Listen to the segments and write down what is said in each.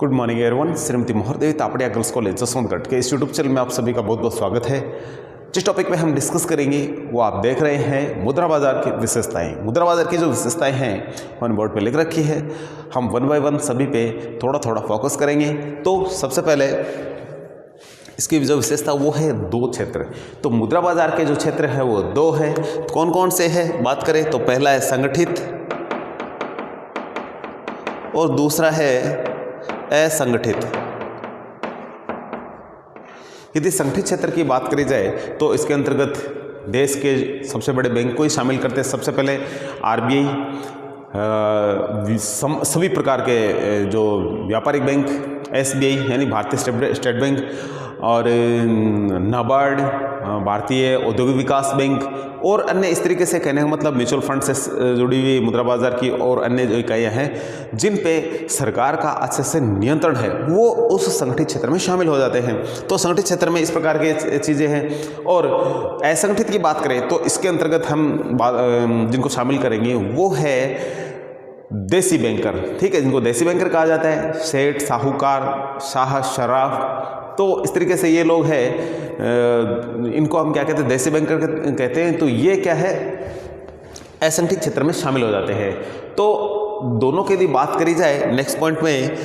Good morning everyone. Shrimati Mohardevi Tapadia girls college Jaswantgarh के इस YouTube channel में आप सभी का बहुत बहुत स्वागत है। जिस टॉपिक में हम डिस्कस करेंगे वो आप देख रहे हैं मुद्रा बाजार की विशेषताएं। मुद्रा बाजार की जो विशेषताएं हैं वन बोर्ड पे लिख रखी है, हम वन बाय वन सभी पे थोड़ा थोड़ा फोकस करेंगे। तो सबसे पहले इसकी जो विशेषता वो है दो क्षेत्र। तो मुद्रा बाजार के जो क्षेत्र है वो दो है। कौन कौन से है बात करें तो पहला है संगठित और दूसरा है असंगठित। यदि संगठित क्षेत्र की बात करी जाए तो इसके अंतर्गत देश के सबसे बड़े बैंक को ही शामिल करते हैं। सबसे पहले आरबीआई, सभी प्रकार के जो व्यापारिक बैंक, एसबीआई यानी भारतीय स्टेट बैंक और नाबार्ड, भारतीय औद्योगिक विकास बैंक और अन्य इस तरीके से कहने का मतलब म्यूचुअल फंड से जुड़ी हुई मुद्रा बाजार की और अन्य जो इकाइयाँ हैं जिन पे सरकार का अच्छे से नियंत्रण है वो उस संगठित क्षेत्र में शामिल हो जाते हैं। तो संगठित क्षेत्र में इस प्रकार की चीज़ें हैं। और असंगठित की बात करें तो इसके अंतर्गत हम जिनको शामिल करेंगे वो है देसी बैंकर। ठीक है, जिनको देसी बैंकर कहा जाता है, सेठ, साहूकार, शाह, शराफ। तो इस तरीके से ये लोग हैं, इनको हम क्या कहते हैं, देसी बैंकर कहते हैं। तो ये क्या है, असंगठित क्षेत्र में शामिल हो जाते हैं। तो दोनों की यदि बात करी जाए नेक्स्ट पॉइंट में,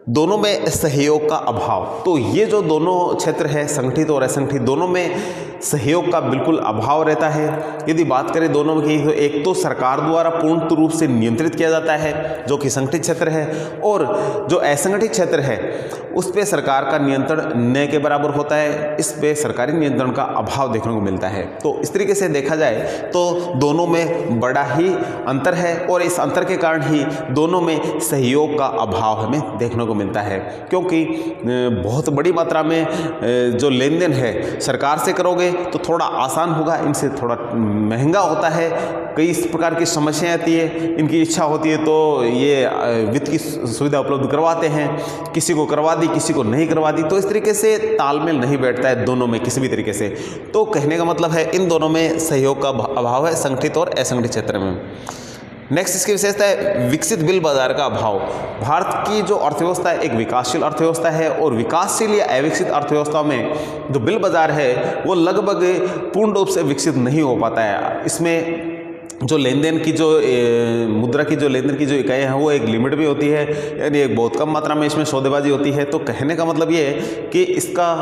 दोनों में सहयोग का अभाव। तो ये जो दोनों क्षेत्र है संगठित और असंगठित, दोनों में सहयोग का बिल्कुल अभाव रहता है। यदि बात करें दोनों की तो एक तो सरकार द्वारा पूर्ण रूप से नियंत्रित किया जाता है जो कि संगठित क्षेत्र है, और जो असंगठित क्षेत्र है उस पे सरकार का नियंत्रण न के बराबर होता है। इस पे सरकारी नियंत्रण का अभाव देखने को मिलता है। तो इस तरीके से देखा जाए तो दोनों में बड़ा ही अंतर है और इस अंतर के कारण ही दोनों में सहयोग का अभाव हमें देखने को मिलता है। क्योंकि बहुत बड़ी मात्रा में जो लेन देन है सरकार से करोगे तो थोड़ा आसान होगा, इनसे थोड़ा महंगा होता है। कई इस प्रकार की समस्याएं आती है, इनकी इच्छा होती है तो ये वित्त की सुविधा उपलब्ध करवाते हैं, किसी को करवा दी किसी को नहीं करवा दी। तो इस तरीके से तालमेल नहीं बैठता है दोनों में किसी भी तरीके से। तो कहने का मतलब है इन दोनों में सहयोग का अभाव है, संगठित और असंगठित क्षेत्र में। नेक्स्ट इसकी विशेषता है विकसित बिल बाजार का अभाव। भारत की जो अर्थव्यवस्था है एक विकासशील अर्थव्यवस्था है और विकासशील या अविकसित अर्थव्यवस्था में जो बिल बाजार है वो लगभग पूर्ण रूप से विकसित नहीं हो पाता है। इसमें जो लेन देन की जो मुद्रा की जो लेन देन की जो इकाइयाँ हैं वो एक लिमिट भी होती है, यानी एक बहुत कम मात्रा में इसमें सौदेबाजी होती है। तो कहने का मतलब ये है कि इसका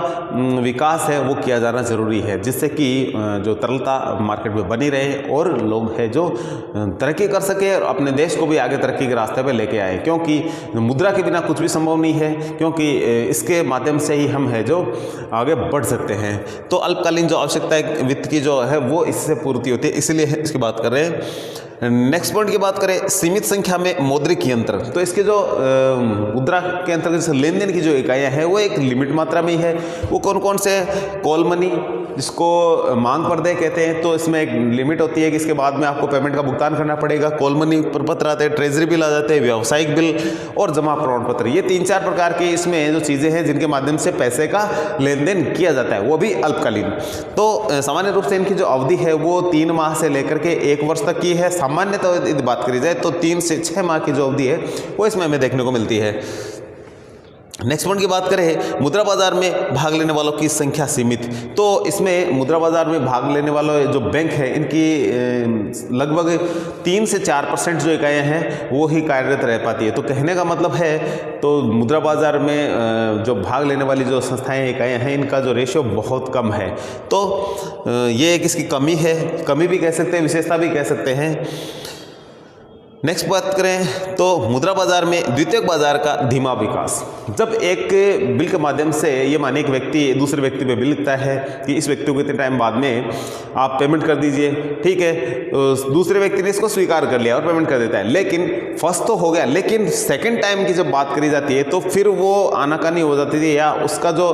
विकास है वो किया जाना ज़रूरी है, जिससे कि जो तरलता मार्केट में बनी रहे और लोग हैं जो तरक्की कर सके और अपने देश को भी आगे तरक्की के रास्ते पर लेके आए। क्योंकि मुद्रा के बिना कुछ भी संभव नहीं है, क्योंकि इसके माध्यम से ही हम है जो आगे बढ़ सकते हैं। तो अल्पकालीन जो आवश्यकता वित्त की जो है वो इससे पूर्ति होती है, इसलिए इसकी बात कर रहे हैं। नेक्स्ट पॉइंट की बात करें सीमित संख्या में मौद्रिक यंत्र। तो इसके जो मुद्रा के अंतर्गत लेन देन की जो इकाइयाँ हैं वो एक लिमिट मात्रा में ही है। वो कौन कौन से, कॉल मनी जिसको मांग पर्दे कहते हैं, तो इसमें एक लिमिट होती है कि इसके बाद में आपको पेमेंट का भुगतान करना पड़ेगा। कॉल मनी प्रपत्र आते हैं, ट्रेजरी बिल आ जाते हैं, व्यावसायिक बिल और जमा प्रमाण पत्र। ये 3-4 प्रकार की इसमें जो चीज़ें हैं जिनके माध्यम से पैसे का लेन देन किया जाता है, वो भी अल्पकालीन। तो सामान्य रूप से इनकी जो अवधि है वो 3 माह से लेकर के 1 वर्ष तक की है। सामान्य तो यदि बात करी जाए तो 3 से 6 माह की जो अवधि है वो इसमें हमें देखने को मिलती है। नेक्स्ट पॉइंट की बात करें मुद्रा बाजार में भाग लेने वालों की संख्या सीमित। तो इसमें मुद्रा बाजार में भाग लेने वाले जो बैंक हैं इनकी लगभग 3 से 4% जो इकाइयाँ हैं वो ही कार्यरत रह पाती है। तो कहने का मतलब है तो मुद्रा बाजार में जो भाग लेने वाली जो संस्थाएं इकाइयाँ हैं इनका जो रेशियो बहुत कम है। तो ये एक इसकी कमी है, कमी भी कह सकते हैं, विशेषता भी कह सकते हैं। नेक्स्ट बात करें तो मुद्रा बाजार में द्वितीयक बाजार का धीमा विकास। जब एक बिल के माध्यम से ये माने एक व्यक्ति दूसरे व्यक्ति पे बिल लिखता है कि इस व्यक्ति को इतने टाइम बाद में आप पेमेंट कर दीजिए, ठीक है, दूसरे व्यक्ति ने इसको स्वीकार कर लिया और पेमेंट कर देता है। लेकिन फर्स्ट तो हो गया, लेकिन सेकंड टाइम की जब बात करी जाती है तो फिर वो आनाकानी हो जाती थी, या उसका जो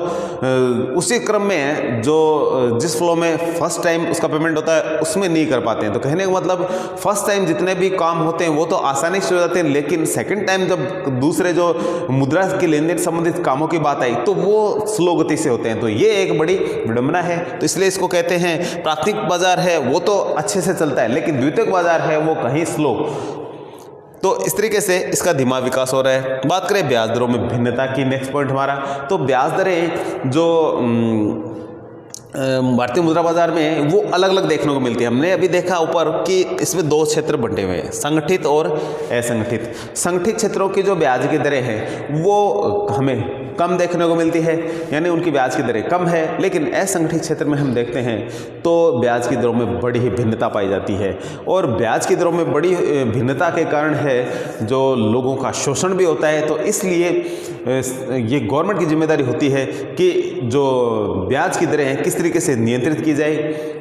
उसी क्रम में जो जिस फ्लो में फर्स्ट टाइम उसका पेमेंट होता है उसमें नहीं कर पाते हैं। तो कहने का मतलब फर्स्ट टाइम जितने भी काम होते हैं वो तो आसानी से हो जाते हैं, लेकिन सेकंड टाइम जब दूसरे जो मुद्रा की लेन देन संबंधित कामों की बात आई तो वो स्लो गति से होते हैं। तो ये एक बड़ी विडंबना है। तो इसलिए इसको कहते हैं प्राथमिक बाजार है वो तो अच्छे से चलता है, लेकिन द्वितीयक बाजार है वो कहीं स्लो। तो इस तरीके से इसका धीमा विकास हो रहा है। बात करें ब्याज दरों में भिन्नता की, नेक्स्ट पॉइंट हमारा, तो ब्याज दरें जो भारतीय मुद्रा बाजार में वो अलग अलग देखने को मिलती है। हमने अभी देखा ऊपर कि इसमें दो क्षेत्र बंटे हुए हैं, संगठित और असंगठित। संगठित क्षेत्रों की जो ब्याज की दरें हैं वो हमें कम देखने को मिलती है, यानी उनकी ब्याज की दरें कम है, लेकिन असंगठित क्षेत्र में हम देखते हैं तो ब्याज की दरों में बड़ी ही भिन्नता पाई जाती है। और ब्याज की दरों में बड़ी भिन्नता के कारण है जो लोगों का शोषण भी होता है। तो इसलिए ये गवर्नमेंट की जिम्मेदारी होती है कि जो ब्याज की दरें हैं किस तरीके से नियंत्रित की जाए,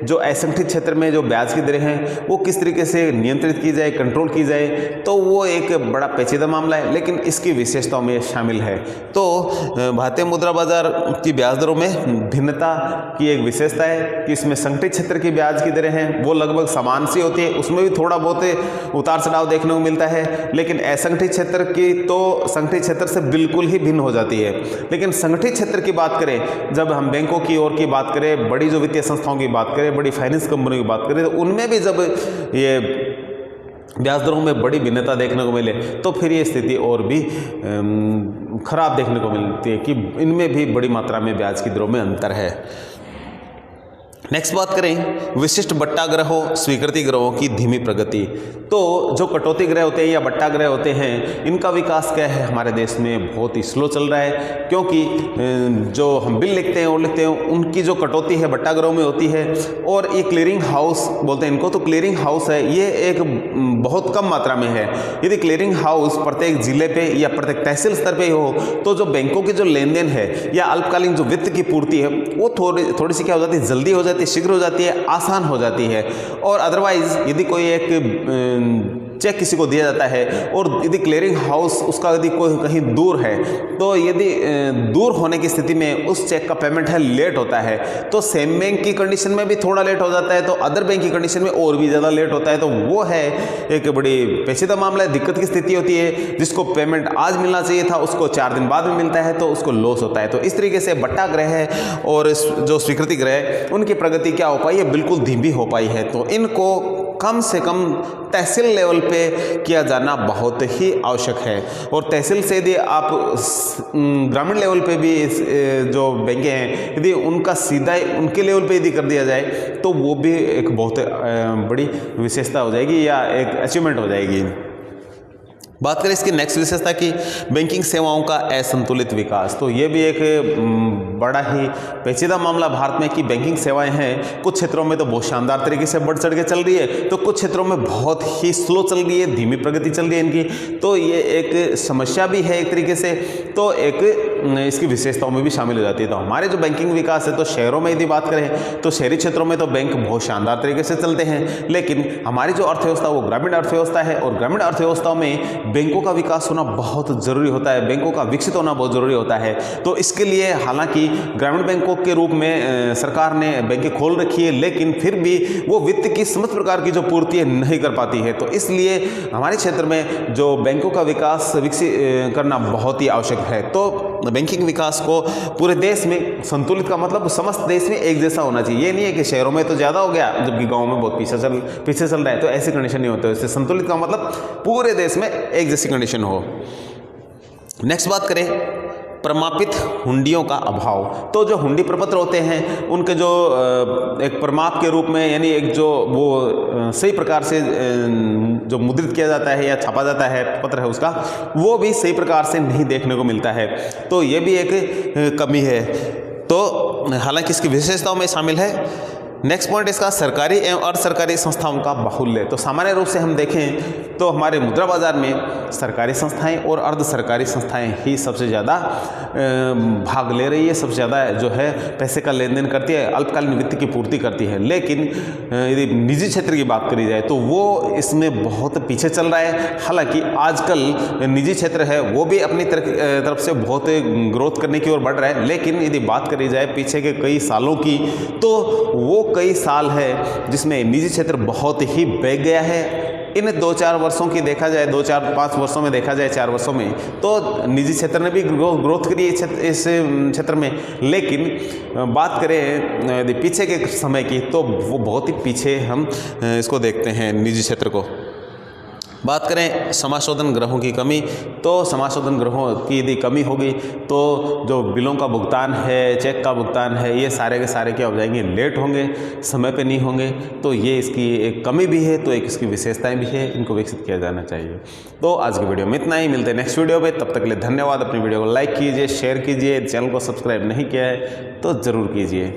जो असंगठित क्षेत्र में जो ब्याज की दरें हैं वो किस तरीके से नियंत्रित की जाए, कंट्रोल की जाए। तो वो एक बड़ा पेचीदा मामला है, लेकिन इसकी विशेषताओं में शामिल है। तो भारतीय मुद्रा बाजार की ब्याज दरों में भिन्नता की एक विशेषता है कि इसमें संगठित क्षेत्र की ब्याज की दरें हैं वो लगभग समान सी होती है, उसमें भी थोड़ा बहुत उतार चढ़ाव देखने को मिलता है, लेकिन असंगठित क्षेत्र की तो संगठित क्षेत्र से बिल्कुल ही भिन्न हो जाती है। लेकिन संगठित क्षेत्र की बात करें, जब हम बैंकों की ओर की बात करें, बड़ी जो वित्तीय संस्थाओं की बात करें, बड़ी फाइनेंस कंपनियों की बात करें, तो उनमें भी जब ये ब्याज दरों में बड़ी भिन्नता देखने को मिले तो फिर ये स्थिति और भी खराब देखने को मिलती है कि इनमें भी बड़ी मात्रा में ब्याज की दरों में अंतर है। नेक्स्ट बात करें विशिष्ट बट्टाग्रहों स्वीकृति ग्रहों की धीमी प्रगति। तो जो कटौती ग्रह होते हैं या बट्टाग्रह होते हैं, इनका विकास क्या है हमारे देश में बहुत ही स्लो चल रहा है, क्योंकि जो हम बिल लिखते हैं और लिखते हैं उनकी जो कटौती है बट्टाग्रहों में होती है। और ये क्लियरिंग हाउस बोलते हैं इनको, तो क्लियरिंग हाउस है ये एक बहुत कम मात्रा में है। यदि क्लियरिंग हाउस प्रत्येक जिले पे या प्रत्येक तहसील स्तर पे हो तो जो बैंकों की जो लेन देन है या अल्पकालीन जो वित्त की पूर्ति है वो थोड़ी सी क्या हो जाती है, जल्दी हो जाती है, शीघ्र हो जाती है, आसान हो जाती है। और अदरवाइज यदि कोई एक चेक किसी को दिया जाता है और यदि क्लियरिंग हाउस उसका यदि कोई कहीं दूर है, तो यदि दूर होने की स्थिति में उस चेक का पेमेंट है लेट होता है, तो सेम बैंक की कंडीशन में भी थोड़ा लेट हो जाता है, तो अदर बैंक की कंडीशन में और भी ज़्यादा लेट होता है। तो वो है एक बड़ी पेचीदा मामला है, दिक्कत की स्थिति होती है। जिसको पेमेंट आज मिलना चाहिए था उसको 4 दिन बाद में मिलता है, तो उसको लॉस होता है। तो इस तरीके से बट्टाग्रह है और जो स्वीकृति ग्रह उनकी प्रगति क्या हो पाई है, बिल्कुल धीमी हो पाई है। तो इनको कम से कम तहसील लेवल पे किया जाना बहुत ही आवश्यक है। और तहसील से यदि आप ग्रामीण लेवल पे भी जो बैंकें हैं यदि उनका सीधा उनके लेवल पे यदि कर दिया जाए तो वो भी एक बहुत बड़ी विशेषता हो जाएगी या एक अचीवमेंट हो जाएगी। बात करें इसकी नेक्स्ट विशेषता की, बैंकिंग सेवाओं का असंतुलित विकास। तो ये भी एक बड़ा ही पेचीदा मामला भारत में कि बैंकिंग सेवाएं हैं कुछ क्षेत्रों में तो बहुत शानदार तरीके से बढ़ चढ़ के चल रही है, तो कुछ क्षेत्रों में बहुत ही स्लो चल रही है, धीमी प्रगति चल रही है इनकी। तो ये एक समस्या भी है एक तरीके से, तो एक इसकी विशेषताओं में भी शामिल हो जाती है। तो हमारे जो बैंकिंग विकास है, तो शहरों में यदि बात करें तो शहरी क्षेत्रों में तो बैंक बहुत शानदार तरीके से चलते हैं, लेकिन हमारी जो अर्थव्यवस्था वो ग्रामीण अर्थव्यवस्था है और ग्रामीण अर्थव्यवस्थाओं में बैंकों का विकास होना बहुत ज़रूरी होता है, बैंकों का विकसित होना बहुत ज़रूरी होता है। तो इसके लिए हालांकि ग्रामीण बैंकों के रूप में सरकार ने बैंकें खोल रखी है, लेकिन फिर भी वो वित्त की समस्त प्रकार की जो पूर्ति है नहीं कर पाती है। तो इसलिए हमारे क्षेत्र में जो बैंकों का विकास विकसित करना बहुत ही आवश्यक है। तो बैंकिंग विकास को पूरे देश में संतुलित का मतलब समस्त देश में एक जैसा होना चाहिए। ये नहीं है कि शहरों में तो ज़्यादा हो गया जबकि गाँव में बहुत पीछे चल रहा है, तो ऐसी कंडीशन नहीं होती है। इससे संतुलित का मतलब पूरे देश में एक जैसी कंडीशन हो। नेक्स्ट बात करें प्रमापित हुंडियों का अभाव। तो जो हुंडी प्रपत्र होते हैं उनके जो एक प्रमाप के रूप में, यानी एक जो वो सही प्रकार से जो मुद्रित किया जाता है या छापा जाता है पत्र है उसका, वो भी सही प्रकार से नहीं देखने को मिलता है। तो ये भी एक कमी है। तो हालांकि इसकी विशेषताओं में शामिल है। नेक्स्ट पॉइंट इसका सरकारी एवं अर्ध सरकारी संस्थाओं का बाहुल्य। तो सामान्य रूप से हम देखें तो हमारे मुद्रा बाजार में सरकारी संस्थाएं और अर्ध सरकारी संस्थाएं ही सबसे ज़्यादा भाग ले रही है, सबसे ज़्यादा जो है पैसे का लेन देन करती है, अल्पकालीन वित्त की पूर्ति करती है। लेकिन यदि निजी क्षेत्र की बात करी जाए तो वो इसमें बहुत पीछे चल रहा है। हालांकि आजकल निजी क्षेत्र है वो भी अपनी तरफ से बहुत ग्रोथ करने की ओर बढ़ रहा है, लेकिन यदि बात करी जाए पीछे के कई सालों की तो वो कई साल है जिसमें निजी क्षेत्र बहुत ही बैग गया है। इन 2-4 वर्षों की देखा जाए, 2-4-5 वर्षों में देखा जाए, 4 वर्षों में, तो निजी क्षेत्र ने भी ग्रोथ करी इस क्षेत्र में। लेकिन बात करें यदि पीछे के समय की तो वो बहुत ही पीछे हम इसको देखते हैं निजी क्षेत्र को। बात करें समाशोधन ग्रहों की कमी, तो समाशोधन ग्रहों की यदि कमी होगी तो जो बिलों का भुगतान है, चेक का भुगतान है, ये सारे के सारे क्या हो जाएंगे, लेट होंगे, समय पे नहीं होंगे। तो ये इसकी एक कमी भी है, तो एक इसकी विशेषताएं भी है, इनको विकसित किया जाना चाहिए। तो आज की वीडियो में इतना ही, मिलते हैं नेक्स्ट वीडियो में। तब तक के लिए धन्यवाद। अपनी वीडियो को लाइक कीजिए, शेयर कीजिए, चैनल को सब्सक्राइब नहीं किया है तो ज़रूर कीजिए।